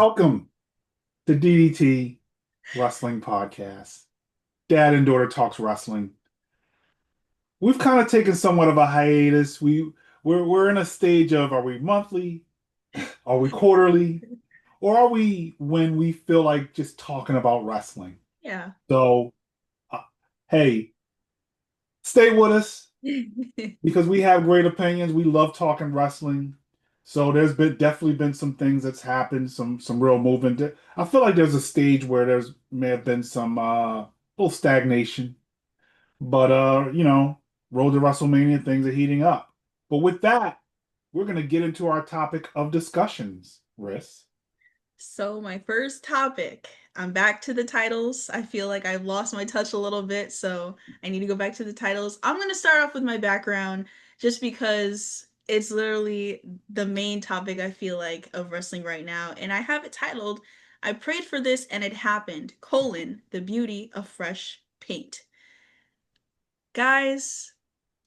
Welcome to DDT Wrestling Podcast. Dad and daughter talks wrestling. We've kind of taken somewhat of a hiatus. We're in a stage of, are we monthly? Are we quarterly? Or are we when we feel like just talking about wrestling? Yeah. So, uh, hey, stay with us because we have great opinions. We love talking wrestling. So there's been definitely been some things that's happened, some real movement. I feel like there's a stage where there's may have been some little stagnation, but Road to WrestleMania things are heating up. But with that, we're gonna get into our topic of discussions, Riss. So, my first topic, I'm back to the titles. I feel like I've lost my touch a little bit, so I need to go back to the titles. I'm going to start off with my background just because it's literally the main topic I feel like of wrestling right now. And I have it titled, I prayed for this and it happened, the beauty of fresh paint. Guys,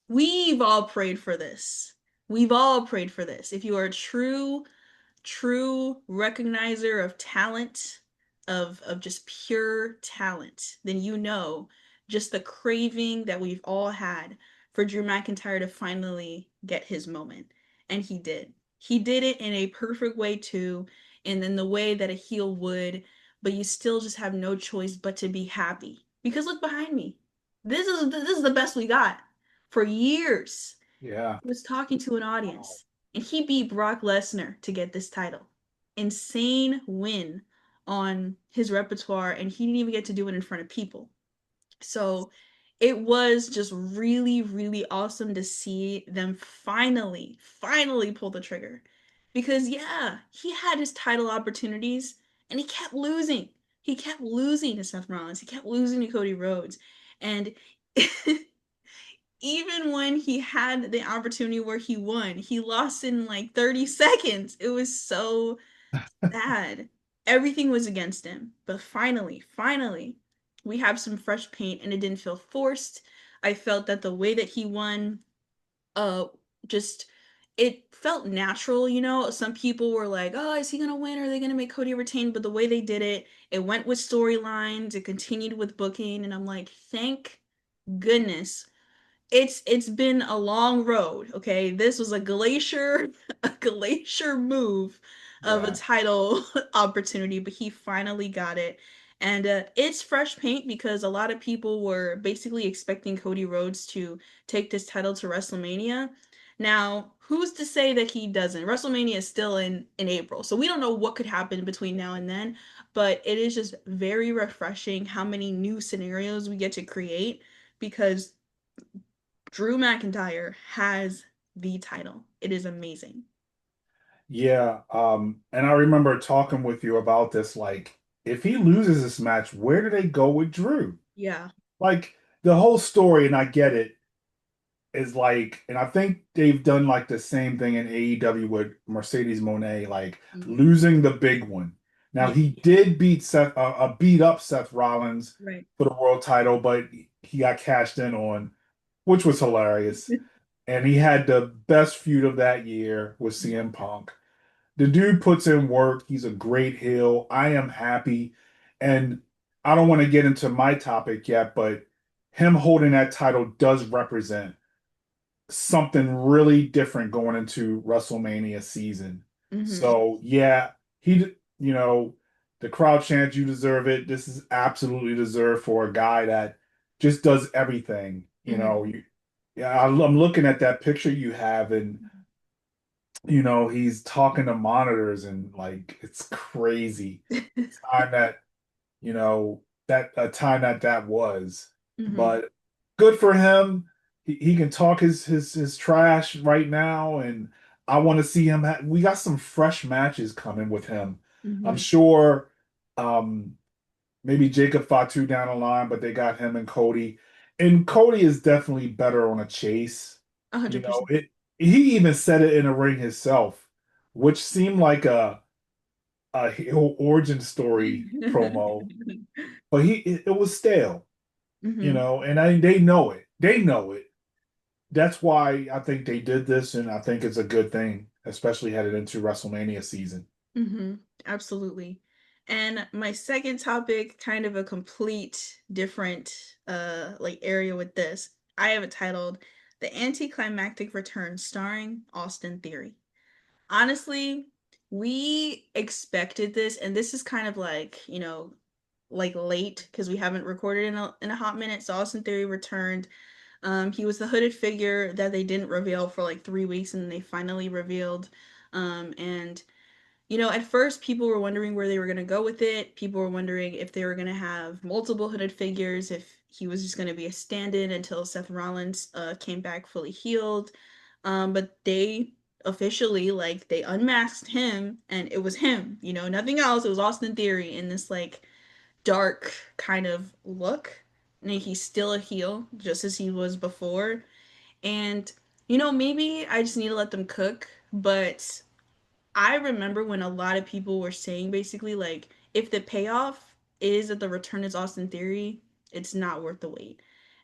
we've all prayed for this. We've all prayed for this. If you are a true recognizer of talent, of just pure talent, then you know just the craving that we've all had for Drew McIntyre to finally get his moment. And he did. He did it in a perfect way too, and in the way that a heel would, but you still just have no choice but to be happy. Because look behind me. This is the best we got. For years, Yeah. he was talking to an audience, and he beat Brock Lesnar to get this title. Insane win on his repertoire, and he didn't even get to do it in front of people. So it was just really, really awesome to see them finally pull the trigger. Because, yeah, he had his title opportunities and he kept losing. He kept losing to Seth Rollins, he kept losing to Cody Rhodes. And even when he had the opportunity where he won, he lost in like 30 seconds. It was so sad. Everything was against him. But finally, we have some fresh paint and it didn't feel forced. I felt that the way that he won, uh, just it felt natural, you know. Some people were like, "Oh, is he gonna win? Or are they gonna make Cody retain?" But the way they did it, it went with storylines, it continued with booking, and I'm like, thank goodness. It's been a long road, okay? This was a glacier a glacier move of a Yeah. title opportunity, but he finally got it. And it's fresh paint because a lot of people were basically expecting Cody Rhodes to take this title to WrestleMania. Now, who's to say that he doesn't? WrestleMania is still in April, so we don't know what could happen between now and then, but it is just very refreshing how many new scenarios we get to create because Drew McIntyre has the title. It is amazing. Yeah. And I remember talking with you about this, like, if he loses this match, where do they go with Drew? Yeah. Like the whole story, and I get it, is like, and I think they've done like the same thing in AEW with Mercedes Moné, like Mhm. losing the big one. Now Yeah. he did beat up Seth Rollins Right. for the world title, but he got cashed in on, which was hilarious. And he had the best feud of that year with CM Punk. The dude puts in work. He's a great heel. I am happy. And I don't want to get into my topic yet, but him holding that title does represent something really different going into WrestleMania season. Mm-hmm. So yeah, you know, the crowd chants, "You deserve it." This is absolutely deserved for a guy that just does everything. Mm-hmm. Yeah, I'm looking at that picture you have, and he's talking to monitors, and like it's crazy. Time that that a time that was, Mm-hmm. but good for him. He can talk his trash right now, and I want to see him. We got some fresh matches coming with him. I'm Mm-hmm. sure, um, maybe Jacob Fatu down the line, but they got him and Cody, and Cody is definitely better on a chase. A You hundred know percent. it. He even said it in a ring himself, which seemed like a heel origin story promo, but it was stale, Mm-hmm. and they know it. They know it. That's why I think they did this, and I think it's a good thing, especially headed into WrestleMania season. Mm-hmm. Absolutely. And my second topic, kind of a complete different like area with this. I have it titled The Anticlimactic Return starring Austin Theory. Honestly, we expected this, and this is kind of like, like late because we haven't recorded in a hot minute. So Austin Theory returned. He was the hooded figure that they didn't reveal for like 3 weeks, and they finally revealed. And at first people were wondering where they were going to go with it. People were wondering if they were going to have multiple hooded figures, if he was just going to be a stand-in until Seth Rollins came back fully healed. But they officially, like, they unmasked him, and it was him, nothing else. It was Austin Theory in this, like, dark kind of look. And he's still a heel, just as he was before. And, maybe I just need to let them cook, but I remember when a lot of people were saying basically like if the payoff is that the return is Austin Theory, it's not worth the wait.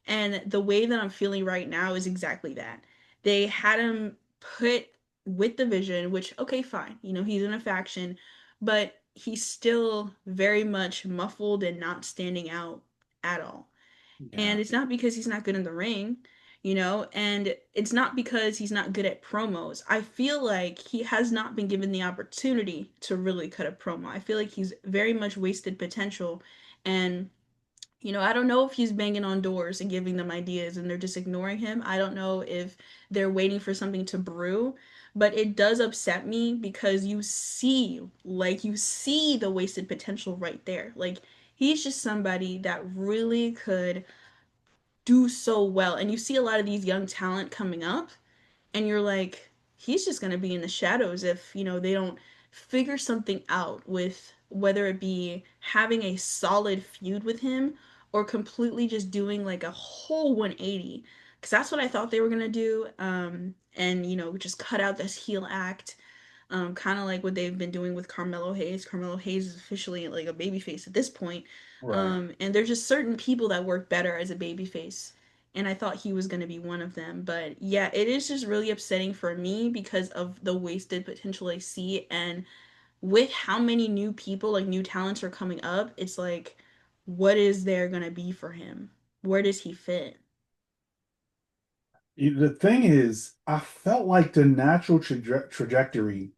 And the way that I'm feeling right now is exactly that. They had him put with the Vision, which okay, fine. He's in a faction, but he's still very much muffled and not standing out at all. And Yeah. it's not because he's not good in the ring, and it's not because he's not good at promos. I feel like he has not been given the opportunity to really cut a promo. I feel like he's very much wasted potential. And, I don't know if he's banging on doors and giving them ideas and they're just ignoring him. I don't know if they're waiting for something to brew, but it does upset me because you see the wasted potential right there. Like, he's just somebody that really could do so well. And you see a lot of these young talent coming up, and you're like, he's just going to be in the shadows if, they don't figure something out with whether it be having a solid feud with him or completely just doing like a whole 180. Because that's what I thought they were going to do. And, just cut out this heel act, kind of like what they've been doing with Carmelo Hayes. Carmelo Hayes is officially like a babyface at this point. Right. And there's just certain people that work better as a babyface. And I thought he was going to be one of them. But yeah, it is just really upsetting for me because of the wasted potential I see. And with how many new people, like new talents, are coming up, it's like, what is there going to be for him? Where does he fit? The thing is, I felt like the natural trajectory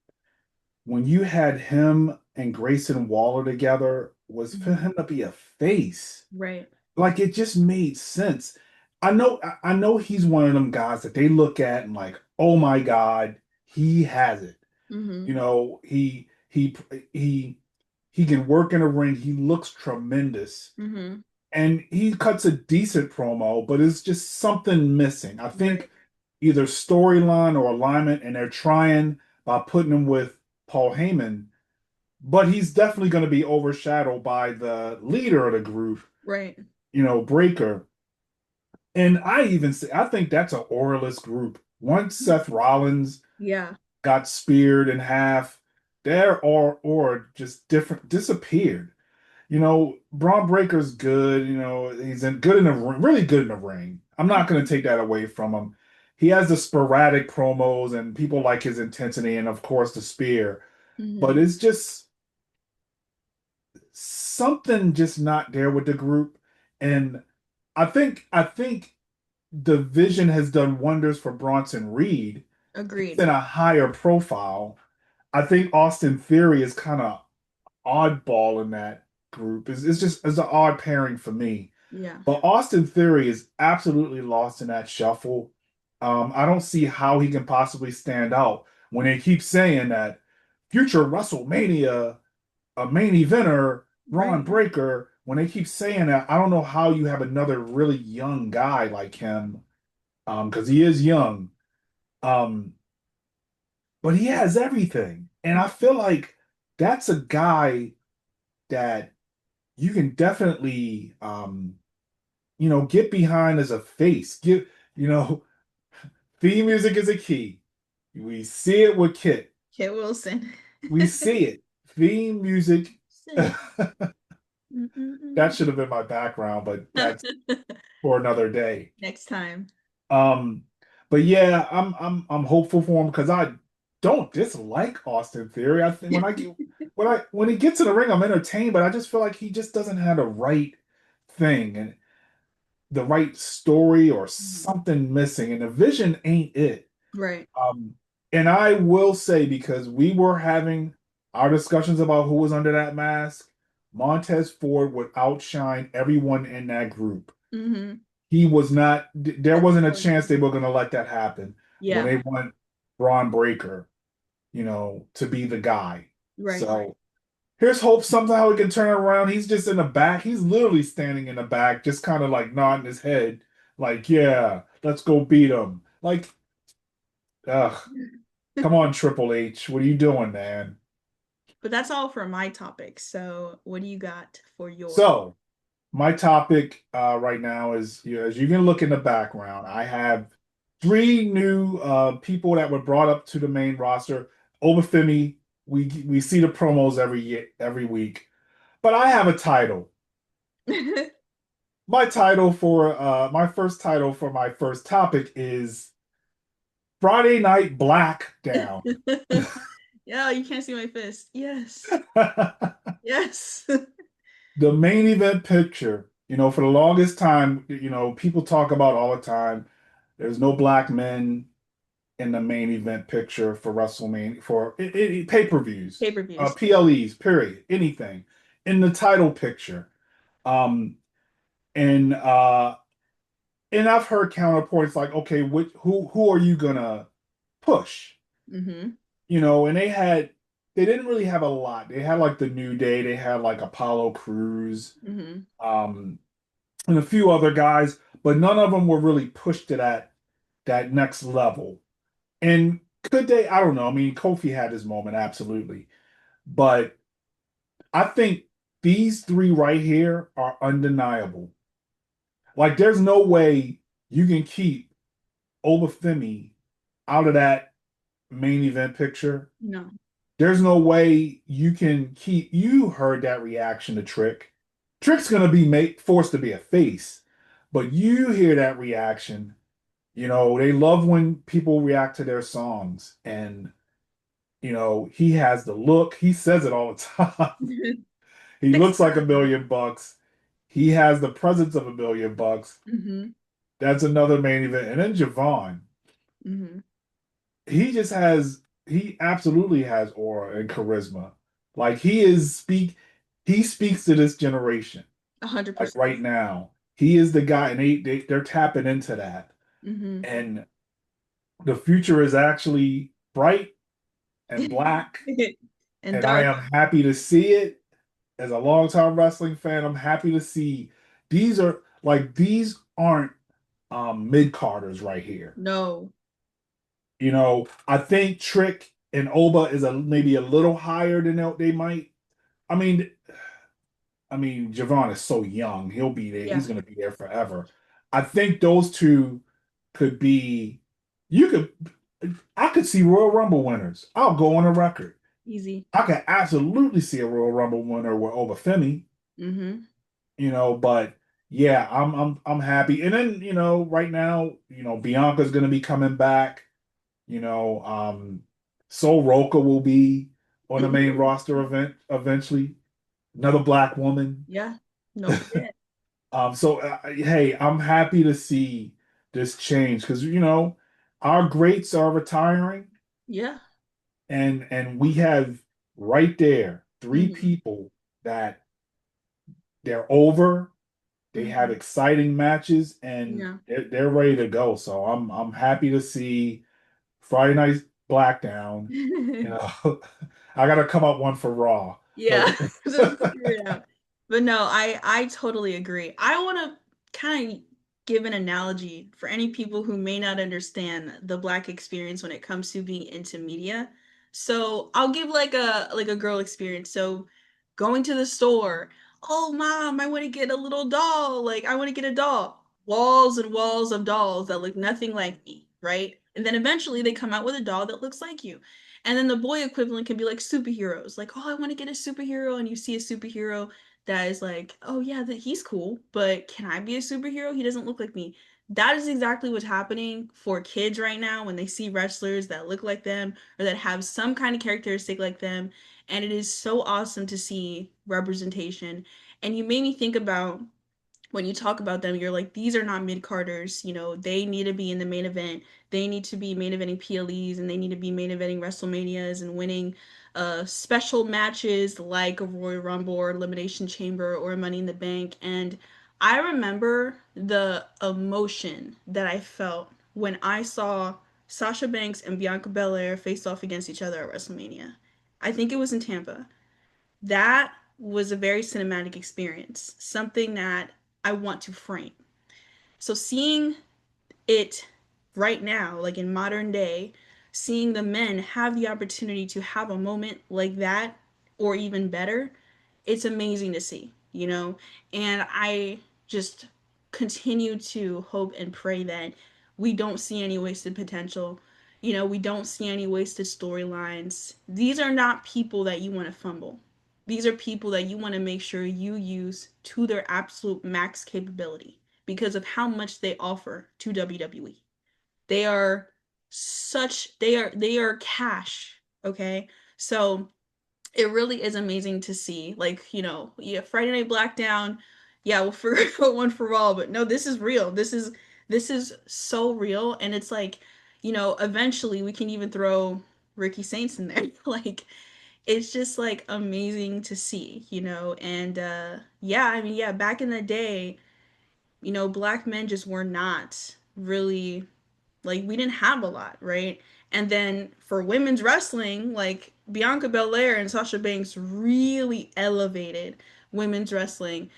when you had him and Grayson Waller together was for Mhm. him to be a face. Right. Like it just made sense. I know he's one of them guys that they look at and like, oh my God, he has it. Mm-hmm. You know, he he can work in a ring. He looks tremendous. Mm-hmm. And he cuts a decent promo, but it's just something missing. I Right. think either storyline or alignment, and they're trying by putting him with Paul Heyman, but he's definitely going to be overshadowed by the leader of the group, Right. Breaker. And I even say I think that's an auraless group. Once Seth Rollins Yeah. got speared in half, their aura just different disappeared. Braun Breaker's good. He's good in the really good in the ring. I'm not going to take that away from him. He has the sporadic promos, and people like his intensity, and of course the spear. But Mm-hmm. it's just something just not there with the group. And I think the Vision has done wonders for Bronson Reed. He's Agreed. in a higher profile. I think Austin Theory is kind of oddball in that group. It's an odd pairing for me. Yeah. But Austin Theory is absolutely lost in that shuffle. I don't see how he can possibly stand out when they keep saying that future WrestleMania, a main eventer, Braun Right. Breaker. When they keep saying that, I don't know how you have another really young guy like him, because he is young. Um, but he has everything. And I feel like that's a guy that you can definitely get behind as a face. You know, theme music is a key. We see it with Kit. Kit Wilson. We see it. Theme music. Sid. That Mm-mm-mm. should have been my background, but that's for another day. Next time. Um, but yeah, I'm hopeful for him because I don't dislike Austin Theory. I think when he gets in the ring, I'm entertained, but I just feel like he just doesn't have the right thing and the right story or Mhm. something missing, and the vision ain't it. Right. Um, and I will say, because we were having our discussions about who was under that mask, Montez Ford would outshine everyone in that group. Mm-hmm. He was not, there I wasn't a totally chance they agree. were going to let that happen when Yeah. they want Braun Breaker, to be the guy. Right. So here's hope somehow he can turn it around. He's just in the back. He's literally standing in the back, just kind of like nodding his head, like, yeah, let's go beat him. Like, ugh, come on, Triple H. What are you doing, man? But that's all for my topic. So, what do you got for your? So, my topic right now is, as you can look in the background, I have three new people that were brought up to the main roster. Obafemi, we see the promos every week, but I have a title. My first title for my first topic is Friday Night Black Down. Yeah, you can't see my fist. Yes. Yes. The main event picture, for the longest time, people talk about all the time. There's no black men in the main event picture for WrestleMania, for pay-per-views, Pay-per-views. PLEs, period, anything in the title picture. Um, and I've heard counterpoints like, okay, who are you gonna push? Mm-hmm. And they didn't really have a lot. They had like the New Day, they had like Apollo Crews, Mm-hmm. um, and a few other guys, but none of them were really pushed to that next level. And could they? I don't know. I mean, Kofi had his moment, absolutely. But I think these three right here are undeniable. Like, there's no way you can keep Obafemi out of that main event picture. No. There's no way you can keep. You heard that reaction to Trick. Trick's gonna be forced to be a face, but you hear that reaction. They love when people react to their songs, and he has the look. He says it all the time. He Six looks like nine. $1 million. He has the presence of $1 million. Mm-hmm. That's another main event. And then Javon, Mm-hmm. he absolutely has aura and charisma. Like, he speaks to this generation. A hundred Like, percent. right now, he is the guy, and they're tapping into that. Mm-hmm. And the future is actually bright and black, And and I dark. am happy to see it. As a longtime wrestling fan, I'm happy to see these aren't mid-carders right here. No. I think Trick and Oba is maybe a little higher than they might. I mean, Javon is so young. He'll be there. He's Yeah. going to be there forever. I think those two could be, you I could see Royal Rumble winners. I'll go on a record. Easy. I could absolutely see a Royal Rumble winner with Obafemi, Mm-hmm. but yeah, I'm happy. And then, right now, Bianca's going to be coming back. You know, Sol Roca will be on the main roster event eventually. Another black woman. Yeah. Don't forget. So hey, I'm happy to see this change because our greats are retiring, Yeah. and we have right there three Mm-hmm. people that they're over. They have Mm-hmm. exciting matches and Yeah. they're ready to go. So I'm happy to see Friday Night Blackdown. I gotta come up one for Raw, but Yeah. Just figure it out. But no, I totally agree. I want to kind of give an analogy for any people who may not understand the black experience when it comes to being into media. So I'll give like a girl experience. So going to the store, oh mom, I want to get a little doll. Like I want to get a doll. Walls and walls of dolls that look nothing like me, right? And then eventually they come out with a doll that looks like you. And then the boy equivalent can be like superheroes. Like, oh, I want to get a superhero. And you see a superhero that is like, oh yeah, that he's cool, but can I be a superhero? He doesn't look like me. That is exactly what's happening for kids right now when they see wrestlers that look like them or that have some kind of characteristic like them. And it is so awesome to see representation. And you made me think about when you talk about them, you're like, these are not mid carders. You know, they need to be in the main event. They need to be main eventing PLEs and they need to be main eventing WrestleManias and winning special matches like a Royal Rumble or Elimination Chamber or Money in the Bank. And I remember the emotion that I felt when I saw Sasha Banks and Bianca Belair face off against each other at WrestleMania. I think it was in Tampa. That was a very cinematic experience, something that I want to frame. So seeing it right now, like in modern day, seeing the men have the opportunity to have a moment like that or even better, it's amazing to see, you know? And I just continue to hope and pray that we don't see any wasted potential. You know, we don't see any wasted storylines. These are not people that you want to fumble. These are people that you want to make sure you use to their absolute max capability because of how much they offer to WWE. They are they are cash, okay? So it really is amazing to see. Like, you know, yeah, Friday Night Blackdown, yeah, we'll figure out one for all, but no, this is real. This is so real. And it's like, you know, eventually we can even throw Ricky Saints in there. Like it's just like amazing to see, you know, and yeah, I mean, yeah, back in the day, you know, black men just were not really like we didn't have a lot, right? And then for women's wrestling, like Bianca Belair and Sasha Banks really elevated women's wrestling.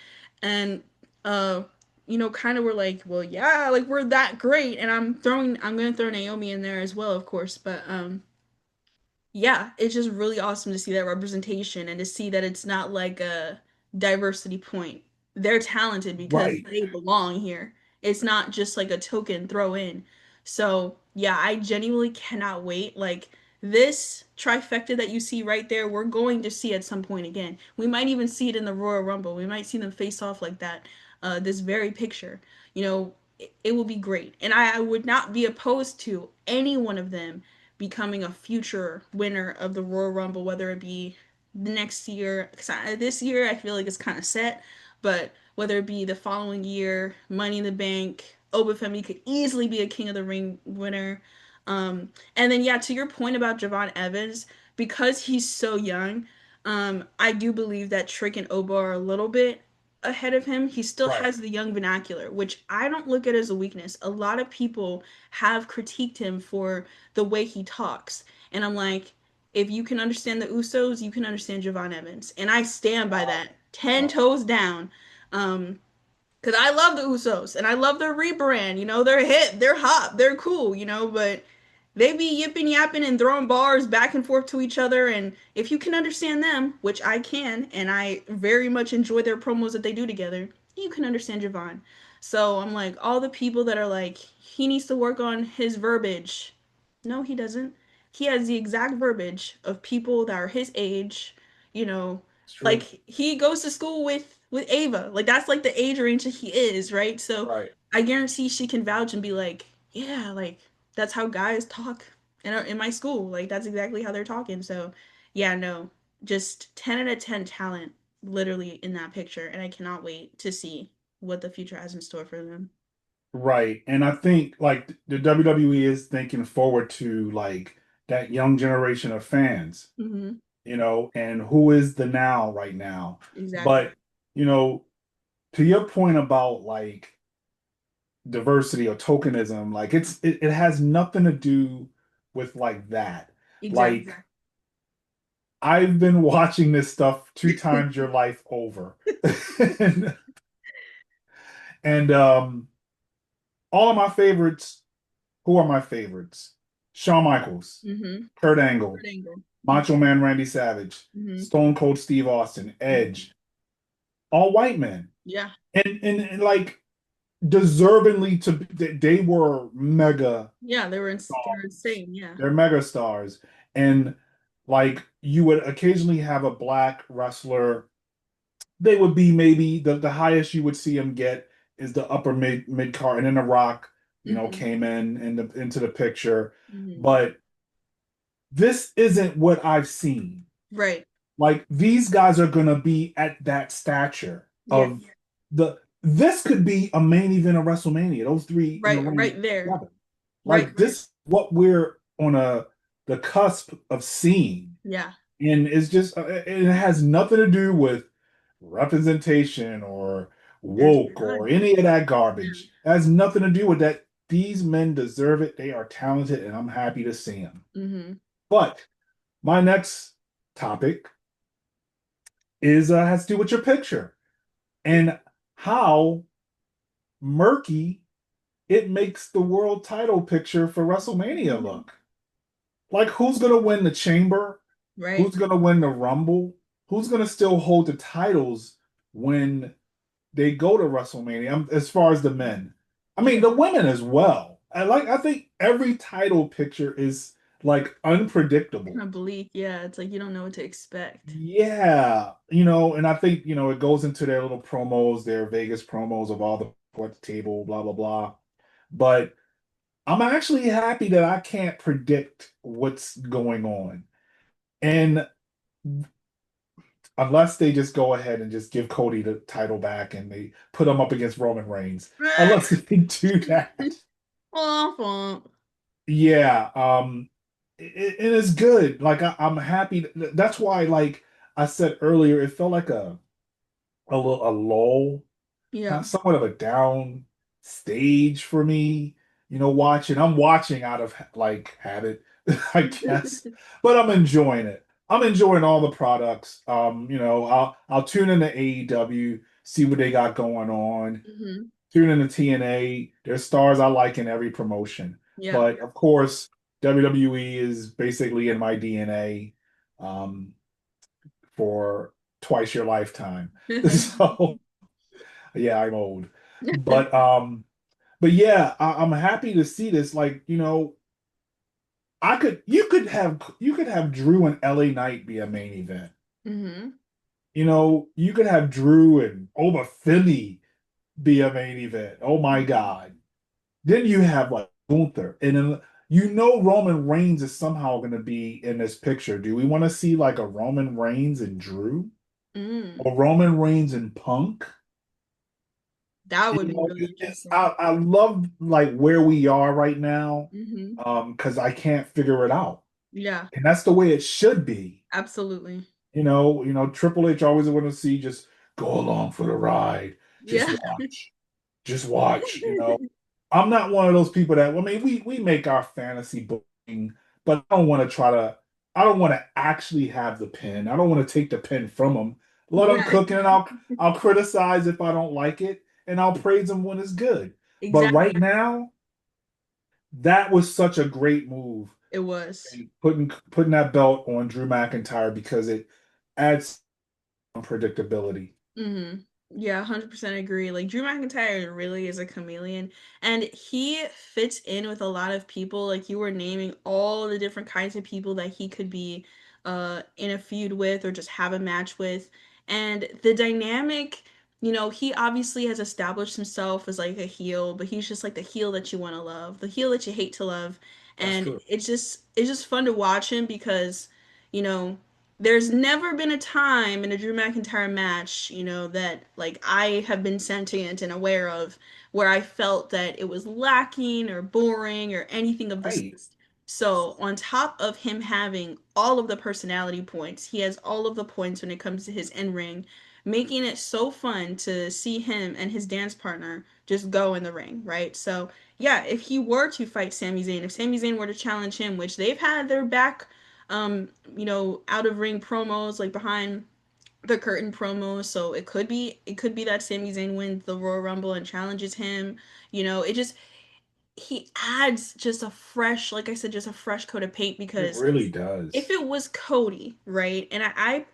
And uh you know, kind of were like, well, yeah, like we're that great. And I'm gonna throw Naomi in there as well, of course, but yeah, it's just really awesome to see that representation and to see that it's not like a diversity point. They're talented because Right. they belong here. It's not just like a token throw in. So, yeah, I genuinely cannot wait. Like this trifecta that you see right there, we're going to see at some point again. We might even see it in the Royal Rumble. We might see them face off like that. This very picture. You know, it will be great. And I would not be opposed to any one of them becoming a future winner of the Royal Rumble, whether it be the next year. This year, I feel like it's kind of set, but whether it be the following year, Money in the Bank, Obafemi could easily be a King of the Ring winner. And then, yeah, to your point about Javon Evans, because he's so young, I do believe that Trick and Oba are a little bit ahead of him. He still Right. has the young vernacular, which I don't look at as a weakness. A lot of people have critiqued him for the way he talks. And I'm like, if you can understand the Usos, you can understand Javon Evans. And I stand by Wow. that 10 Wow. toes down. Because I love the Usos and I love their rebrand. You know, they're hip, they're hot, they're cool, you know, but they be yipping yapping and throwing bars back and forth to each other. And if you can understand them, which I can, and I very much enjoy their promos that they do together, you can understand Javon. So I'm like, all the people that are like, he needs to work on his verbiage. No, he doesn't. He has the exact verbiage of people that are his age, you know, It's true. like he goes to school with Ava. Like that's like the age range that he is, right? So Right. I guarantee she can vouch and be like, yeah, like that's how guys talk in my school. Like that's exactly how they're talking. So yeah, no, just 10 out of 10 talent literally in that picture, and I cannot wait to see what the future has in store for them. Right. And I think like the WWE is thinking forward to like that young generation of fans, Mm-hmm. and who is the now right now. Exactly. But, you know, to your point about like diversity or tokenism, like it has nothing to do with like that. Exactly. Like I've been watching this stuff two times your life over. and, and all of my favorites, who are my favorites? Shawn Michaels, Mm-hmm. Kurt Angle, Kurt Angle. Macho Man Randy Savage, Mm-hmm. Stone Cold Steve Austin, Mm-hmm. Edge, all white men. Yeah. And like deservingly they were mega Yeah, they were stars. insane. Yeah. They're mega stars. And like you would occasionally have a black wrestler they would be maybe the highest you would see him get is the upper mid card, and then The Rock, Hmm. came into the picture. Hmm. But this isn't what I've seen. Right. Like these guys are gonna be at that stature Yeah. of the. This could be a main event of WrestleMania. Those three in the Right. ring Right there. together. Right. Like Right. this, what we're on the cusp of seeing, Yeah. and it's just it has nothing to do with representation or It's woke or not. any of that Yeah. garbage. It has nothing to do with that. These men deserve it. They are talented, and I'm happy to see them. Hmm. But my next topic is has to do with your picture and how murky it makes the world title picture for WrestleMania look. Like, who's gonna win the Chamber? Right. Who's gonna win the Rumble? Who's gonna still hold the titles when they go to WrestleMania? As far as the men, I mean Yeah. the women as well. I think every title picture is like Kind unpredictable. of bleak. Yeah. It's like you don't know what to expect. Yeah, and I think, it goes into their little promos, their Vegas promos of all the people at the table, blah blah blah. But I'm actually happy that I can't predict what's going on. And unless they just go ahead and just give Cody the title back and they put him up against Roman Reigns. Unless they do that. Awful. Yeah, it is good. Like I'm happy. That's why, like I said earlier, it felt like a lull, kind Yeah. of somewhat of a down stage for me. Watching. I'm watching out of like habit, I guess, but I'm enjoying it. I'm enjoying all the products. I'll tune into AEW, see what they got going on. Hmm. Tune into TNA. There's stars I like in every promotion, Yeah. but of course, WWE is basically in my DNA. Um, for twice your lifetime. So yeah, I'm old. But yeah, I'm happy to see this. Like, you could have Drew and LA Knight be a main event. Hmm. You could have Drew and Oba Philly be a main event. Oh my God. Then you have like Gunther. And then Roman Reigns is somehow gonna be in this picture. Do we want to see like a Roman Reigns and Drew? Mm. Or Roman Reigns and Punk? That would be really I, interesting. I love like where we are right now, Hmm. because I can't figure it out. Yeah. And that's the way it should be. Absolutely. Triple H always want to see just go along for the ride. Just Yeah. watch. Just watch. I'm not one of those people that, I mean, we make our fantasy booking, but I don't want to actually have the pen. I don't want to take the pen from them. Let them Right. cook it, and I'll criticize if I don't like it, and I'll praise them when it's good. But Exactly. right now, that was such a great move, It was. and putting that belt on Drew McIntyre because it adds some predictability. Hmm. Yeah, 100% agree. Like Drew McIntyre really is a chameleon and he fits in with a lot of people. Like you were naming all the different kinds of people that he could be in a feud with or just have a match with. And the dynamic, he obviously has established himself as like a heel, but he's just like the heel that you want to love, the heel that you hate to love. That's And true. it's just fun to watch him because, you know, there's never been a time in a Drew McIntyre match, that like I have been sentient and aware of where I felt that it was lacking or boring or anything of the Right. sort. So, on top of him having all of the personality points, he has all of the points when it comes to his in ring, making it so fun to see him and his dance partner just go in the ring, right? So, yeah, if he were to fight Sami Zayn, if Sami Zayn were to challenge him, which they've had their back out of ring promos, like behind the curtain promos. So it could be that Sami Zayn wins the Royal Rumble and challenges him. It just he adds just a fresh, like I said, just a fresh coat of paint It because really if does. it was Cody, right, and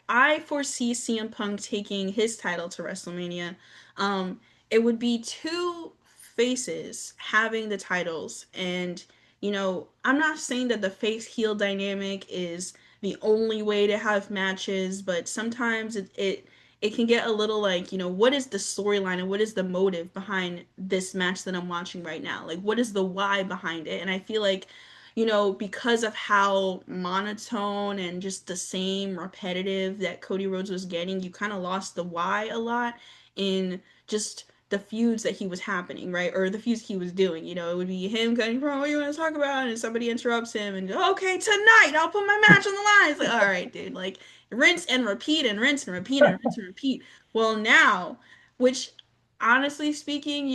I foresee CM Punk taking his title to WrestleMania, um, it would be two faces having the titles, and I'm not saying that the face heel dynamic is the only way to have matches, but sometimes it can get a little like, what is the storyline and what is the motive behind this match that I'm watching right now? Like, what is the why behind it? And I feel like, because of how monotone and just the same repetitive that Cody Rhodes was getting, you kind of lost the why a lot in just the feuds that he was happening, right? Or the feuds he was doing. It would be him cutting from what you want to talk about, and somebody interrupts him, and okay, tonight I'll put my match on the line. It's like, all right, dude, like rinse and repeat and rinse and repeat and rinse and repeat. Well, now, which honestly speaking,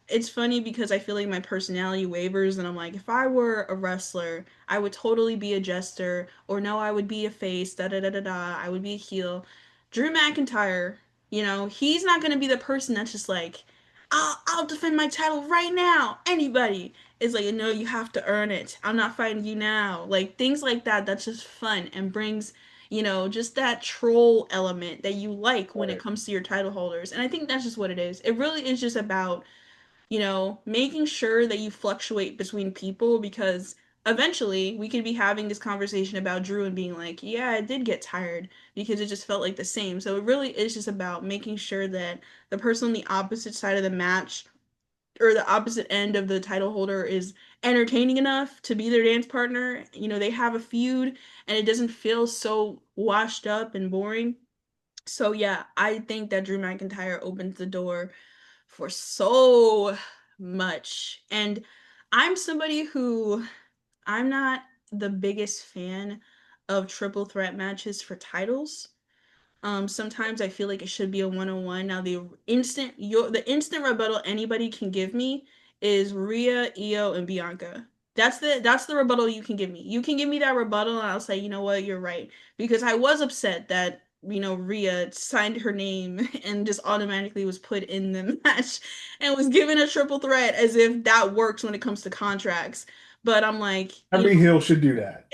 it's funny because I feel like my personality wavers, and I'm like, if I were a wrestler, I would totally be a jester, or no, I would be a face, da da da da da, I would be a heel. Drew McIntyre, he's not gonna be the person that's just like, I'll defend my title right now. Anybody is like, no, you have to earn it. I'm not fighting you now. Like things like that. That's just fun and brings, just that troll element that you like when it Right. comes to your title holders. And I think that's just what it is. It really is just about making sure that you fluctuate between people because eventually we could be having this conversation about Drew and being like, yeah, I did get tired because it just felt like the same. So it really is just about making sure that the person on the opposite side of the match or the opposite end of the title holder is entertaining enough to be their dance partner. They have a feud and it doesn't feel so washed up and boring. So yeah, I think that Drew McIntyre opens the door for so much. And I'm somebody who I'm not the biggest fan of triple threat matches for titles. Sometimes I feel like it should be a one-on-one. Now the instant rebuttal anybody can give me is Rhea, Iyo, and Bianca. That's the rebuttal you can give me. You can give me that rebuttal and I'll say, you know what, you're right. Because I was upset that, Rhea signed her name and just automatically was put in the match and was given a triple threat as if that works when it comes to contracts. But I'm like, Every heel should do that.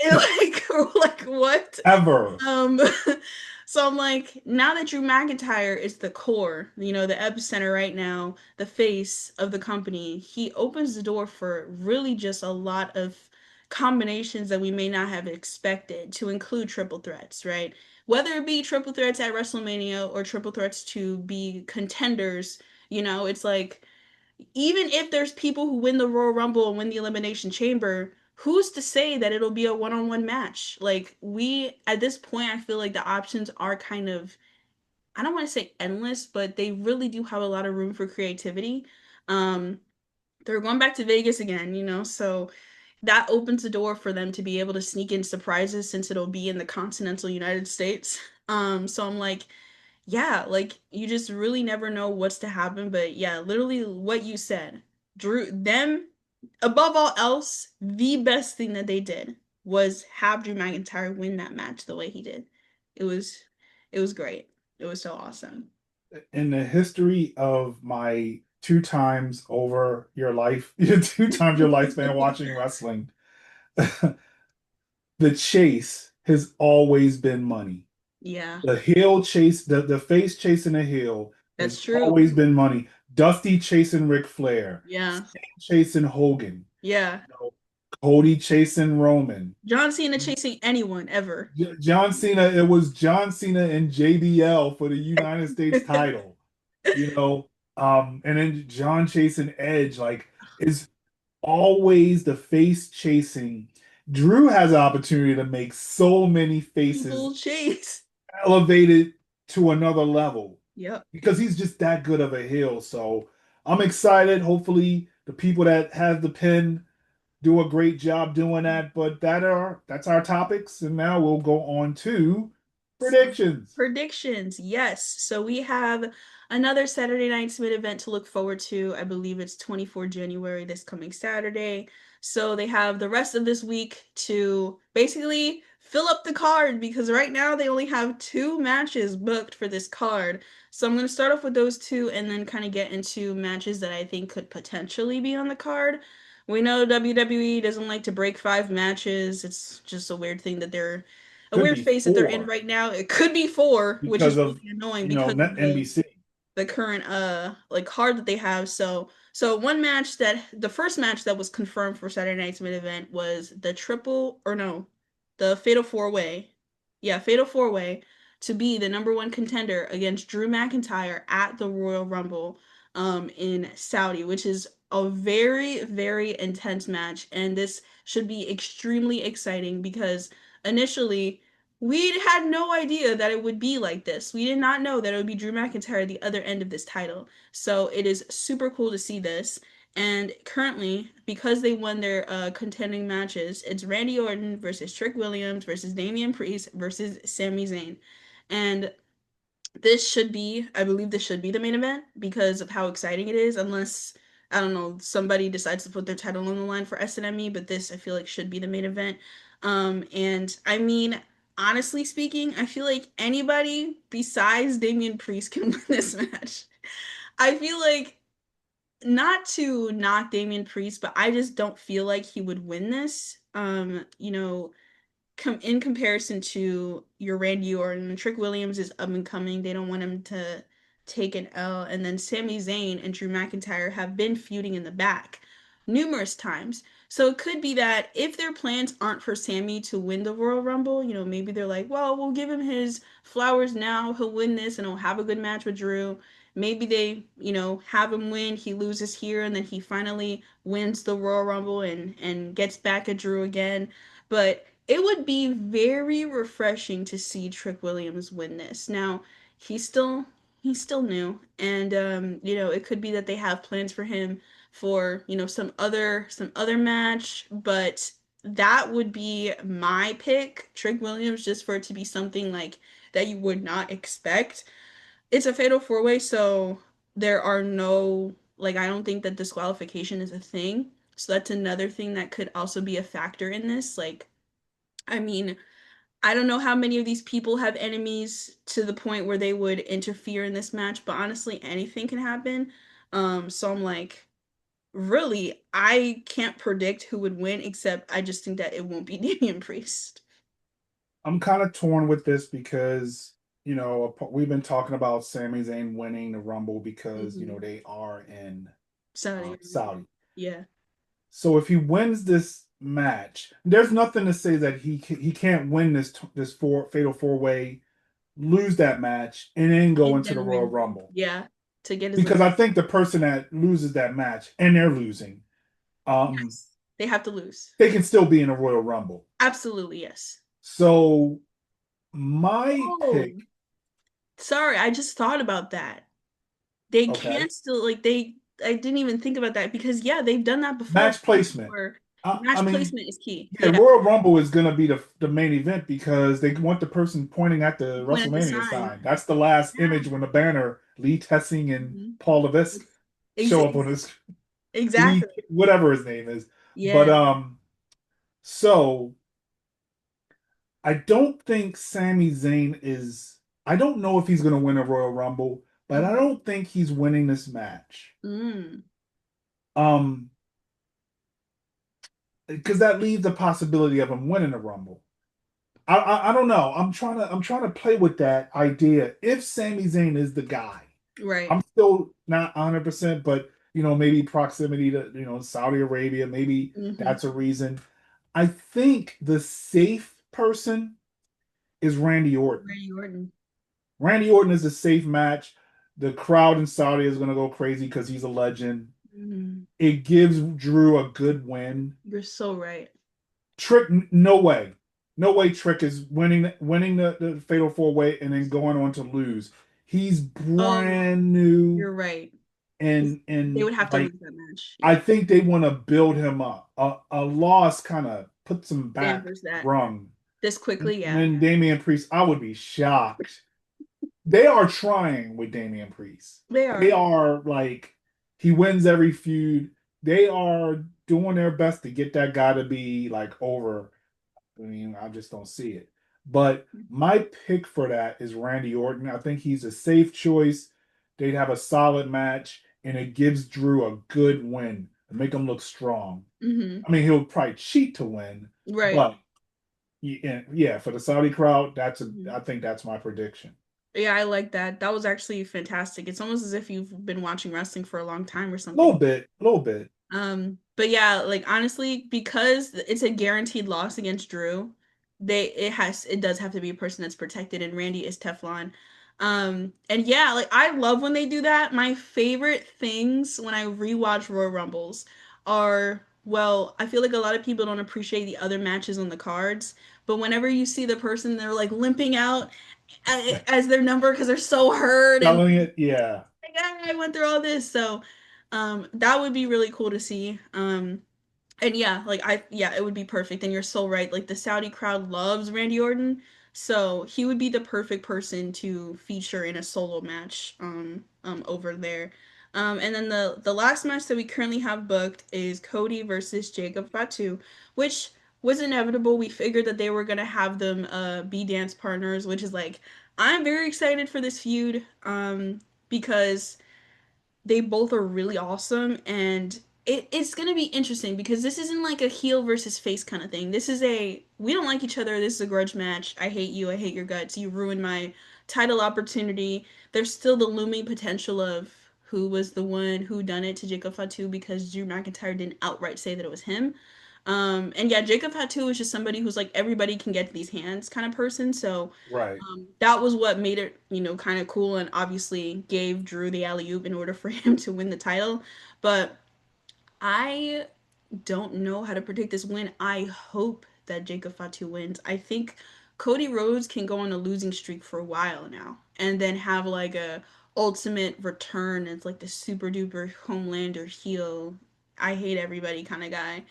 like what? Ever. Um, so I'm like, now that Drew McIntyre is the core, the epicenter right now, the face of the company, he opens the door for really just a lot of combinations that we may not have expected to include triple threats, right? Whether it be triple threats at WrestleMania or triple threats to be contenders, it's like even if there's people who win the Royal Rumble and win the Elimination Chamber, who's to say that it'll be a one-on-one match? Like we at this point I feel like the options are kind of I don't want to say endless, but they really do have a lot of room for creativity. Um they're going back to Vegas again, so that opens the door for them to be able to sneak in surprises since it'll be in the continental United States. So I'm like, yeah, like you just really never know what's to happen. But yeah, literally what you said, Drew, them above all else, the best thing that they did was have Drew McIntyre win that match the way he did. It was, it was great. It was so awesome. In the history of my two times over your life, two times your lifespan watching wrestling, the chase has always been money. Yeah, The heel chase, the face chasing the heel has that's true. always been money. Dusty chasing Ric Flair, Yeah, Sting chasing Hogan, yeah. you know, Cody chasing Roman. John Cena chasing anyone ever. John Cena, it was John Cena and JBL for the United States title, and then John chasing Edge, like is always the face chasing. Drew has an opportunity to make so many faces People chase. elevated to another level Yep. because he's just that good of a heel. So I'm excited. Hopefully, the people that have the pin do a great job doing that. But that's our topics, and now we'll go on to So, predictions. predictions, yes. So we have another Saturday Night Smith event to look forward to. I believe it's 24 January this coming Saturday. So they have the rest of this week to basically fill up the card because right now they only have two matches booked for this card. So I'm going to start off with those two and then kind of get into matches that I think could potentially be on the card. We know WWE doesn't like to break five matches. It's just a weird thing that they're a Could weird be phase that they're in 4 right now. It could be four, which because is of really annoying because of net NBC. the current like card that they have. So one match that the first match that was confirmed for Saturday Night's main event was the triple or no, the Fatal Four Way. Yeah, Fatal Four Way. to be the number one contender against Drew McIntyre at the Royal Rumble in Saudi, which is a very, very intense match. And this should be extremely exciting because initially we had no idea that it would be like this. We did not know that it would be Drew McIntyre at the other end of this title. So it is super cool to see this. And currently, because they won their contending matches, it's Randy Orton versus Trick Williams versus Damian Priest versus Sami Zayn. And this should be, I believe this should be the main event because of how exciting it is, unless, I don't know, somebody decides to put their title on the line for SNME, but this I feel like should be the main event. And I mean, honestly speaking, I feel like anybody besides Damian Priest can win this match. I feel like not to knock Damian Priest, but I just don't feel like he would win this. In comparison to your Randy Orton, and Trick Williams is up and coming. They don't want him to take an L. And then Sami Zayn and Drew McIntyre have been feuding in the back numerous times. So it could be that if their plans aren't for Sami to win the Royal Rumble, maybe they're like, well, we'll give him his flowers now. He'll win this and he'll have a good match with Drew. Maybe they, have him win. He loses here and then he finally wins the Royal Rumble and gets back at Drew again. But it would be very refreshing to see Trick Williams win this. Now, he's still he's still new, and it could be that they have plans for him for, some other match, but that would be my pick, Trick Williams, just for it to be something like that you would not expect. It's a fatal four-way, so there are no, like, I don't think that disqualification is a thing. So that's another thing that could also be a factor in this. Like, I mean, I don't know how many of these people have enemies to the point where they would interfere in this match, but honestly, anything can happen. So I'm like, really, I can't predict who would win, except I just think that it won't be Damian Priest. I'm kind of torn with this because we've been talking about Sami Zayn winning the Rumble because Hmm. they are in Saudi Arabia. Saudi. Yeah. So if he wins this match, there's nothing to say that he can't win this fatal four way, lose that match, and then go And into the then Royal win. Rumble. Yeah. To get his Because I legit. think the person that loses that match and they're losing, um, Yes. They have to lose. they can still be in a Royal Rumble. Absolutely, yes. So my Oh, pick, sorry, I just thought about that. They okay, can still like they I didn't even think about that because yeah, they've done that before. match placement. Where I match mean, placement is key. yeah, Yeah. Royal Rumble is going to be the main event because they want the person pointing at the Point at the WrestleMania sign. sign. That's the last Yeah. image when the banner Lee Tessing and Mhm. Paul Levesque show up on Ex- his Lee, exactly. whatever his name is. But Yeah. so I don't think Sami Zayn is. I don't know if he's going to win a Royal Rumble, but I Mhm. don't think he's winning this match. Mm. Um, because that leaves the possibility of him winning a Rumble. I don't know. I'm trying to play with that idea. If Sami Zayn is the guy, Right. I'm still not 100%, but maybe proximity to Saudi Arabia, maybe Hmm. that's a reason. I think the safe person is Randy Orton. Randy Orton. Randy Orton is a safe match. The crowd in Saudi is going to go crazy because he's a legend. Mhm. It gives Drew a good win. You're so right. Trick, no way. No way Trick is winning the Fatal Four Way and then going on to lose. He's Oh, brand new you're right. They and would have to like lose that match. I Yeah. think they want to build him up. A loss kind of puts him back Dampers that rung. this quickly. And Yeah. then Damian Priest, I would be shocked. They are trying with Damian Priest. They They are. are like he wins every feud. They are doing their best to get that guy to be like over. I mean, I just don't see it. But my pick for that is Randy Orton. I think he's a safe choice. They'd have a solid match, and it gives Drew a good win and make him look strong. Hmm. I mean, he'll probably cheat to win, Right. but yeah, for the Saudi crowd, Mhm. I think that's my prediction. Yeah, I like that. That was actually fantastic. It's almost as if you've been watching wrestling for a long time or A little something. bit, a little bit. But yeah, like honestly, because it's a guaranteed loss against Drew, it does have to be a person that's protected, and Randy is Teflon. And yeah, like I love when they do that. My favorite things when I rewatch Royal Rumbles are, well, I feel like a lot of people don't appreciate the other matches on the cards, but whenever you see the person, they're like limping out as their number because they're so hurt and Selling it, yeah. like, "Ah, I went through all this." So that would be really cool to see. And yeah, like yeah, it would be perfect. And you're so right. Like the Saudi crowd loves Randy Orton, so he would be the perfect person to feature in a solo match over there. And then the last match that we currently have booked is Cody versus Jacob Fatu, which was inevitable. We figured that they were gonna have them be dance partners, which is like I'm very excited for this feud because they both are really awesome, and it's gonna be interesting because this isn't like a heel versus face kind of thing. This is a we don't like each other. This is a grudge match. I hate you. I hate your guts. You ruined my title opportunity. There's still the looming potential of who was the one who done it to Jacob Fatu because Drew McIntyre didn't outright say that it was him. And yeah, Jacob Fatu is just somebody who's like everybody can get to these hands kind of person. So Right. that was what made it, kind of cool, and obviously gave Drew the alley oop in order for him to win the title. But I don't know how to predict this win. I hope that Jacob Fatu wins. I think Cody Rhodes can go on a losing streak for a while now, and then have like a ultimate return. It's like the super duper Homelander heel. I hate everybody kind of guy.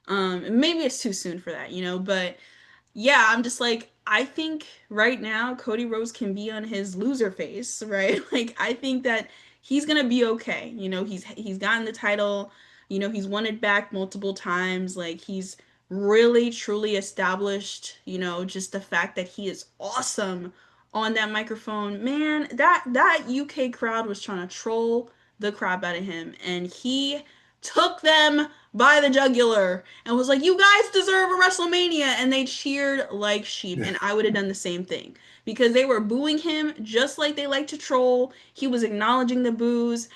Maybe it's too soon for that, but yeah, I'm just like, I think right now Cody Rhodes can be on his loser face, right? Like I think that he's gonna be okay. He's gotten the title, he's won it back multiple times. Like he's really truly established, just the fact that he is awesome on that microphone. Man, that UK crowd was trying to troll the crap out of him, and he took them by the jugular and was like, "You guys deserve a WrestleMania," and they cheered like sheep. And I would have done the same thing because they were booing him just like they like to troll. He was acknowledging the boos.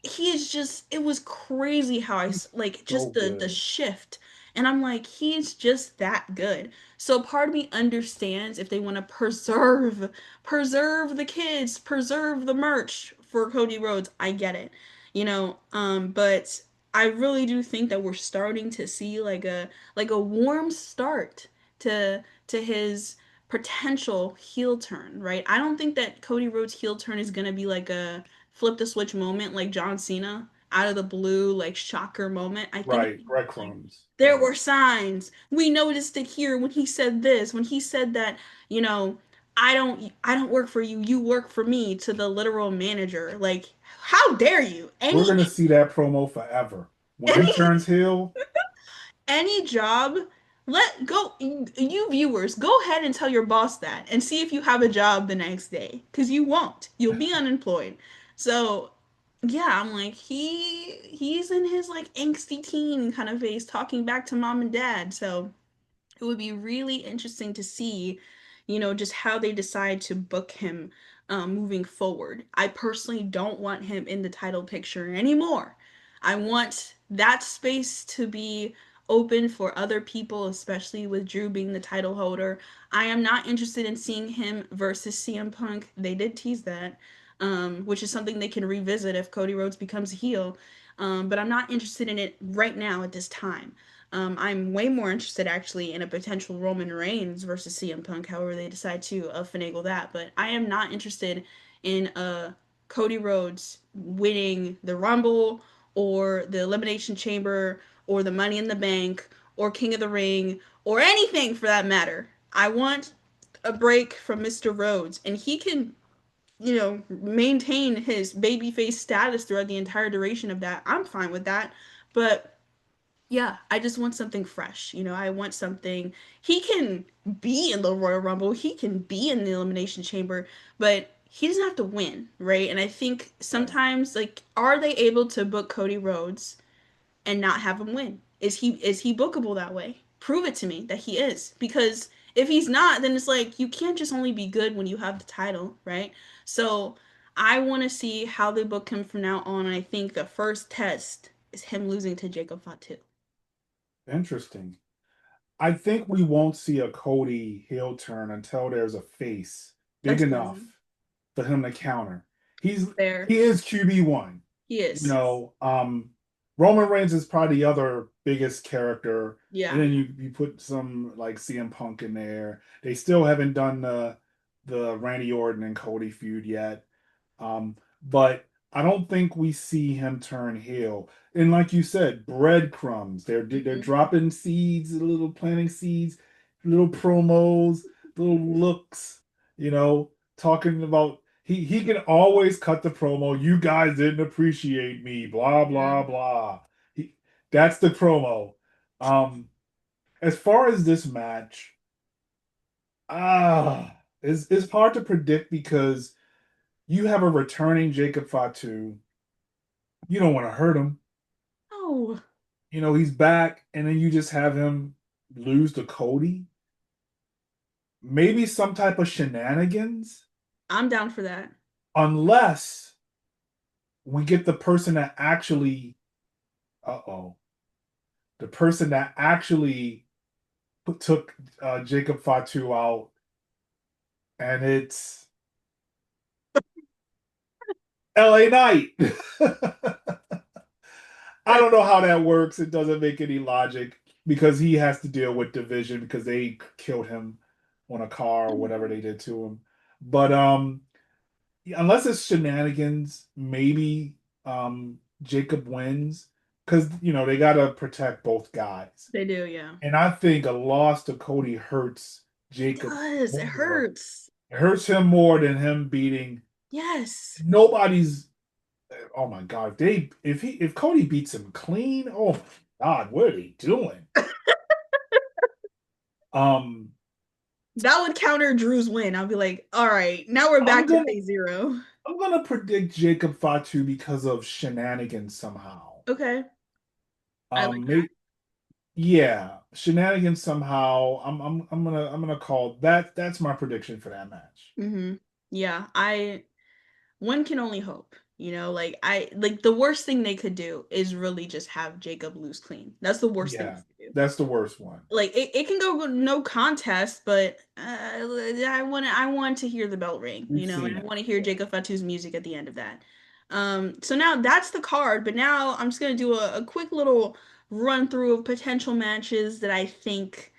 He is just, it was crazy how He's like so just the good. shift. And I'm like, he's just that good. So part of me understands if they want to preserve the kids, preserve the merch for Cody Rhodes. I get it. But I really do think that we're starting to see like a warm start to his potential heel turn, right? I don't think that Cody Rhodes heel turn is gonna be like a flip the switch moment like John Cena out of the blue, like shocker moment. I think Right. like Breadcrumbs. there Right. were signs. We noticed it here when he said this, when he said that, you know, I don't work for you, you work for me to the literal manager. Like, how dare you? We're Any gonna see that promo forever. When he any turns heel, any job, let go, you viewers, go ahead and tell your boss that and see if you have a job the next day, because you won't, you'll be unemployed. So yeah, I'm like, he's in his like angsty teen kind of phase talking back to mom and dad. So it would be really interesting to see, just how they decide to book him moving forward. I personally don't want him in the title picture anymore. I want that space to be open for other people, especially with Drew being the title holder. I am not interested in seeing him versus CM Punk. They did tease that, which is something they can revisit if Cody Rhodes becomes a heel. But I'm not interested in it right now at this time. I'm way more interested actually in a potential Roman Reigns versus CM Punk, however they decide to finagle that. But I am not interested in Cody Rhodes winning the Rumble or the Elimination Chamber or the Money in the Bank or King of the Ring or anything for that matter. I want a break from Mr. Rhodes, and he can, maintain his babyface status throughout the entire duration of that. I'm fine with that. But yeah, I just want something fresh. I want something. He can be in the Royal Rumble, he can be in the Elimination Chamber, but he doesn't have to win, right? And I think right. sometimes, like, are they able to book Cody Rhodes and not have him win? Is he bookable that way? Prove it to me that he is. Because if he's not, then it's like you can't just only be good when you have the title, right? So I want to see how they book him from now on. And I think the first test is him losing to Jacob Fatu. Interesting. I think we won't see a Cody heel turn until there's a face big That's easy. enough for him to counter. He's Fair. he is QB1. He You is. know, Roman Reigns is probably the other biggest character. And Yeah. then you put some like CM Punk in there. They still haven't done the Randy Orton and Cody feud yet. But I don't think we see him turn heel. And like you said, breadcrumbs. They're Mhm. dropping seeds, little planting seeds, little promos, little looks, talking about he can always cut the promo. You guys didn't appreciate me, blah Yeah. blah blah. He, that's the promo. Um, as far as this match, it's hard to predict because you have a returning Jacob Fatu. You don't want to hurt him. Oh, He's back, and then you just have him lose to Cody. Maybe some type of shenanigans, I'm down for that. unless we get the person that actually, uh-oh, the person that actually took Jacob Fatu out, and it's LA Knight. I don't know how that works. It doesn't make any logic because he has to deal with division because they killed him on a car or whatever they did to him. But unless it's shenanigans, maybe Jacob wins because they gotta protect both guys. They do, yeah. And I think a loss to Cody hurts It Jacob does. It more. hurts. It hurts him more than him beating Yes. nobody's. Oh my God! If Cody beats him clean, oh my God, what are they doing? Um, That would counter Drew's win. I'll be like, all right, now we're I'm back to gonna phase zero. I'm gonna predict Jacob Fatu because of shenanigans somehow. Okay. I like Maybe, yeah, shenanigans somehow. I'm gonna call that. That's my prediction for that match. that. Yeah, one can only hope. Like I like the worst thing they could do is really just have Jacob lose clean. That's the worst thing Yeah, they could do. that's the worst one. Like it can go with no contest, but I want to hear the bell ring, We've and seen I it. want to hear Yeah. Jacob Fatu's music at the end of that. So now that's the card, but now I'm just gonna do a quick little run through of potential matches that I think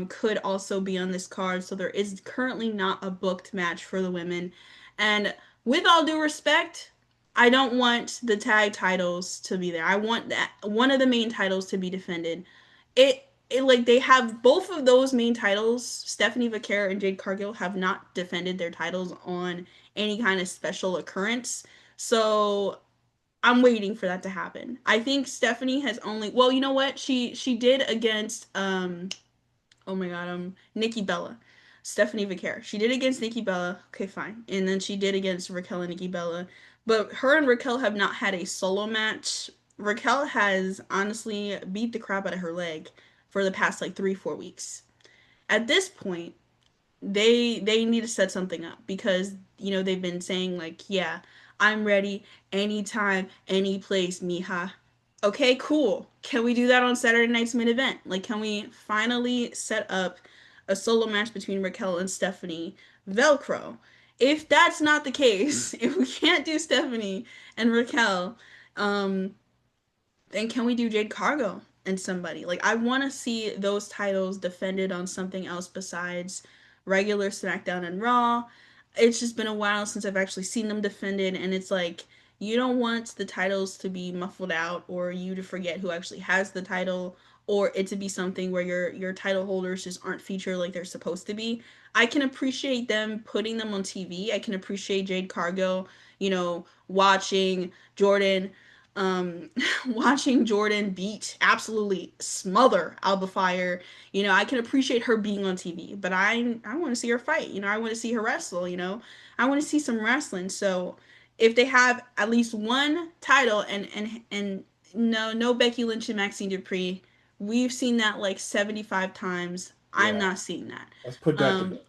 could also be on this card. So there is currently not a booked match for the women, and with all due respect, I don't want the tag titles to be there. I want that one of the main titles to be defended. It like they have both of those main titles. Stephanie Vaquer and Jade Cargill have not defended their titles on any kind of special occurrence. So I'm waiting for that to happen. I think Stephanie has only well, you know what? She did against oh my god, Nikki Bella. Stephanie Vaquer. She did against Nikki Bella. Okay, fine. And then she did against Raquel and Nikki Bella. But her and Raquel have not had a solo match. Raquel has honestly beat the crap out of her leg for the past like 3-4 weeks. At this point, they need to set something up because they've been saying like, yeah, I'm ready anytime, any place, mija. Okay, cool. Can we do that on Saturday night's main event? Like, can we finally set up a solo match between Raquel and Stephanie Velcro? If that's not the case, if we can't do Stephanie and Raquel, um, then can we do Jade Cargo and somebody? Like I want to see those titles defended on something else besides regular SmackDown and Raw. It's just been a while since I've actually seen them defended, and it's like you don't want the titles to be muffled out or you to forget who actually has the title or it to be something where your title holders just aren't featured like they're supposed to be. I can appreciate them putting them on TV. I can appreciate Jade Cargo, watching Jordan watching Jordan beat absolutely smother Alba Fire. I can appreciate her being on TV, but I want to see her fight. I want to see her wrestle. I want to see some wrestling. So if they have at least one title and no Becky Lynch and Maxine Dupree, we've seen that like 75 times. I'm Yeah. not seeing that. Let's put that to Um,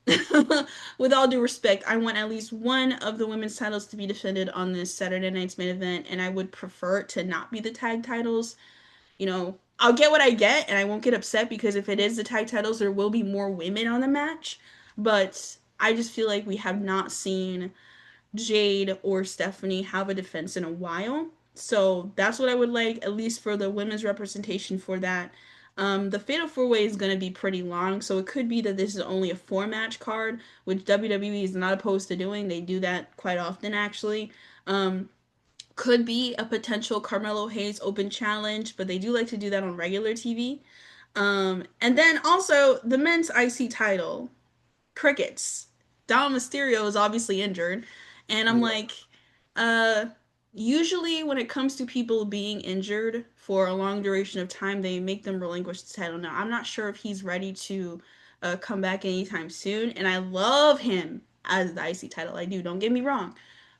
bed. with all due respect, I want at least one of the women's titles to be defended on this Saturday night's main event, and I would prefer it to not be the tag titles. I'll get what I get, and I won't get upset because if it is the tag titles, there will be more women on the match. But I just feel like we have not seen Jade or Stephanie have a defense in a while. So that's what I would like, at least for the women's representation for that. The Fatal 4-Way is going to be pretty long, so it could be that this is only a 4-match card, which WWE is not opposed to doing. They do that quite often, actually. Could be a potential Carmelo Hayes Open Challenge, but they do like to do that on regular TV. And then also the men's IC title, crickets. Dom Mysterio is obviously injured, and I'm Yeah. like, uh, usually when it comes to people being injured for a long duration of time, they make them relinquish the title. Now, I'm not sure if he's ready to come back anytime soon, and I love him as the IC title. I do. Don't get me wrong,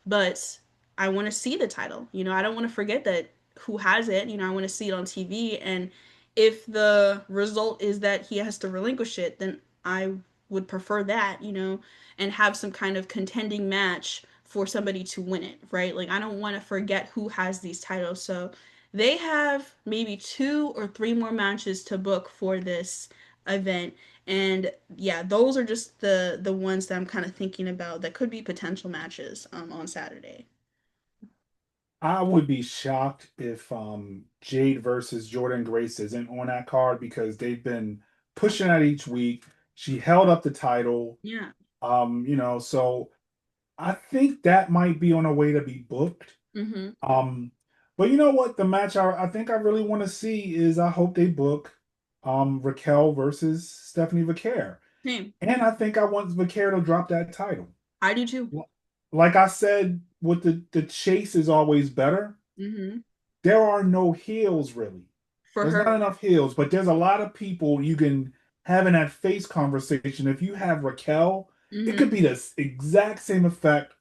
but I want to see the title. You know, I don't want to forget that who has it. You know, I want to see it on TV, and if the result is that he has to relinquish it, then I would prefer that, you know, and have some kind of contending match for somebody to win it, right? Like I don't want to forget who has these titles. So they have maybe 2 or 3 more matches to book for this event. And yeah, those are just the ones that I'm kind of thinking about that could be potential matches on Saturday. I would be shocked if Jade versus Jordan Grace isn't on that card because they've been pushing that each week. She held up the title. Yeah. So I think that might be on a way to be booked. Mhm. Um, but you know what? The match I think I really want to see is I hope they book Raquel versus Stephanie Vaquer. Same. And I think I want Vaquer to drop that title. I do too. Like I said, with the chase is always better. Mhm. There are no heels really. For There's not her. enough heels, but there's a lot of people you can have in that face conversation. If you have Raquel, it could Mhm. be the exact same effect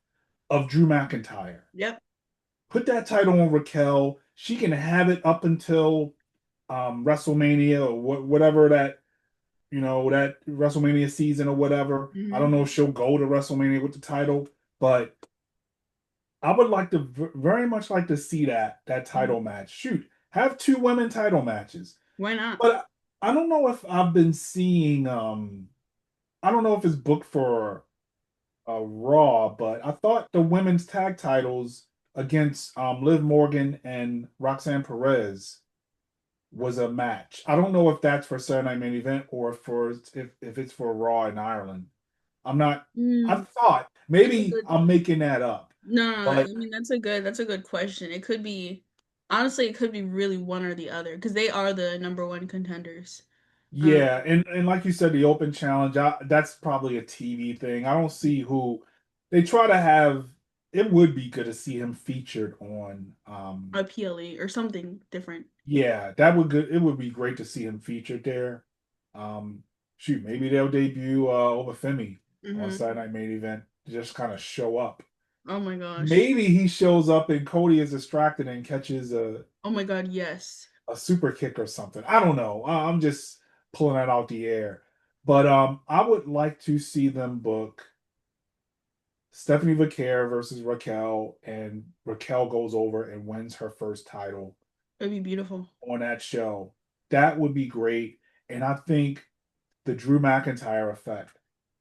of Drew McIntyre. Yep. Put that title on Raquel. She can have it up until WrestleMania or whatever that WrestleMania season or whatever. I don't Mhm. know if she'll go to WrestleMania with the title, but I would like to very much like to see that Mhm. title match. Shoot, have 2 women title matches. Why not? But I don't know if I've been seeing I don't know if it's booked for Raw, but I thought the women's tag titles against Liv Morgan and Roxanne Perez was a match. I don't know if that's for Saturday Night Main Event or if it's for Raw in Ireland. I'm not. I Mm, thought that's a maybe good. I'm making that up, No, no, no, I but mean that's a good question. It could be honestly, it could be really one or the other because they are the number one contenders. yeah, and like you said, the Open Challenge, that's probably a TV thing. I don't see who they try to have. It would be good to see him featured on. A PLE or something different. Yeah, that would good. It would be great to see him featured there. Um, Shoot, maybe they'll debut Obafemi on Hmm. Saturday Night Main Event. Just kind of show up. Oh my gosh. Maybe he shows up and Cody is distracted and catches Oh my god, yes. a super kick or something. I don't know. I'm just pulling that out the air. But I would like to see them book Stephanie Vaquer versus Raquel, and Raquel goes over and wins her first title It'd be beautiful. on that show. That would be great. And I think the Drew McIntyre effect.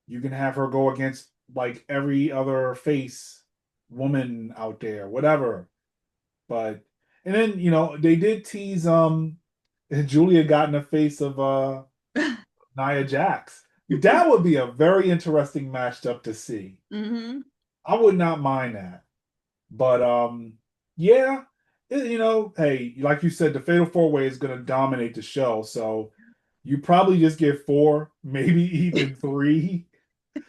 You can have her go against like every other face woman out there, whatever. But and then they did tease Julia got in the face of Nia Jax. That would be a very interesting matchup to see. Hmm. I would not mind that. But yeah, hey, like you said, the Fatal 4-Way is going to dominate the show. So you probably just get 4, maybe even 3,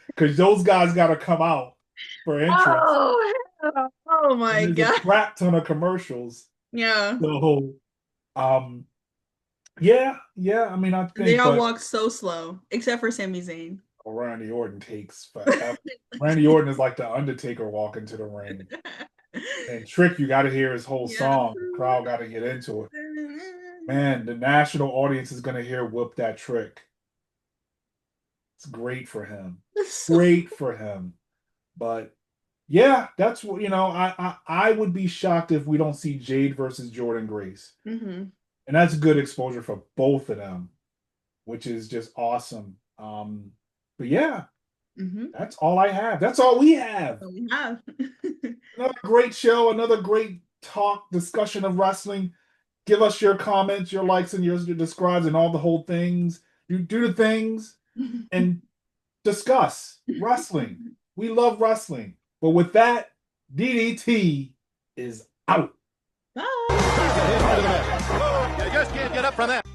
because those guys got to come out for entrance. Oh, hell. Oh And my there's a god. crap ton of commercials. Yeah. So um, yeah. I mean, I They think, all but walk so slow, except for Sami Zayn. Randy Orton takes forever. Randy Orton is like the Undertaker walking to the ring. And Trick, you got to hear his whole Yeah. song. The crowd got to get into it. Man, the national audience is going to hear "Whoop That Trick." It's great for him. So, Great for him. But yeah, that's what I would be shocked if we don't see Jade versus Jordan Grace. hmm. And that's good exposure for both of them, which is just awesome. But yeah, that's all I have. That's all we have. We have. Another great show, another great talk, discussion of wrestling. Give us your comments, your likes, and your describes, and all the whole things. You do the things and discuss wrestling. We love wrestling. But with that, DDT is out. Bye. You just can't get up from that.